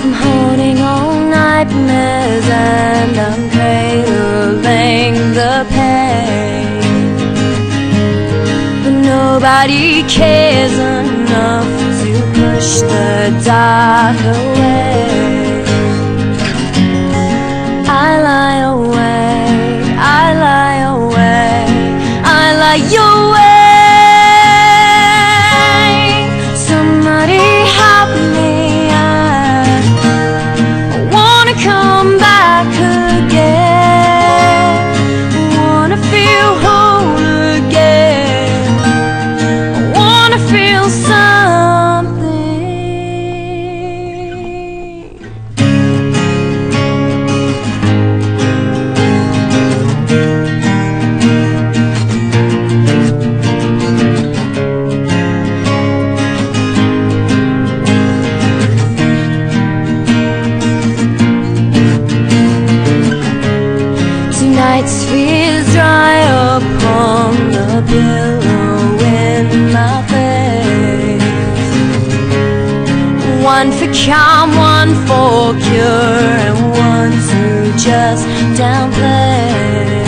I'm holding on nightmares and I'm cradling the pain, but nobody cares enough to push the dark away. I lie awake, I lie awake, I lie awake. Somebody help me, I wanna come back again. I wanna feel whole again. I wanna feel something. Tonight's fears dry upon the pillow in my face. One for calm, one for cure, and one to just downplay.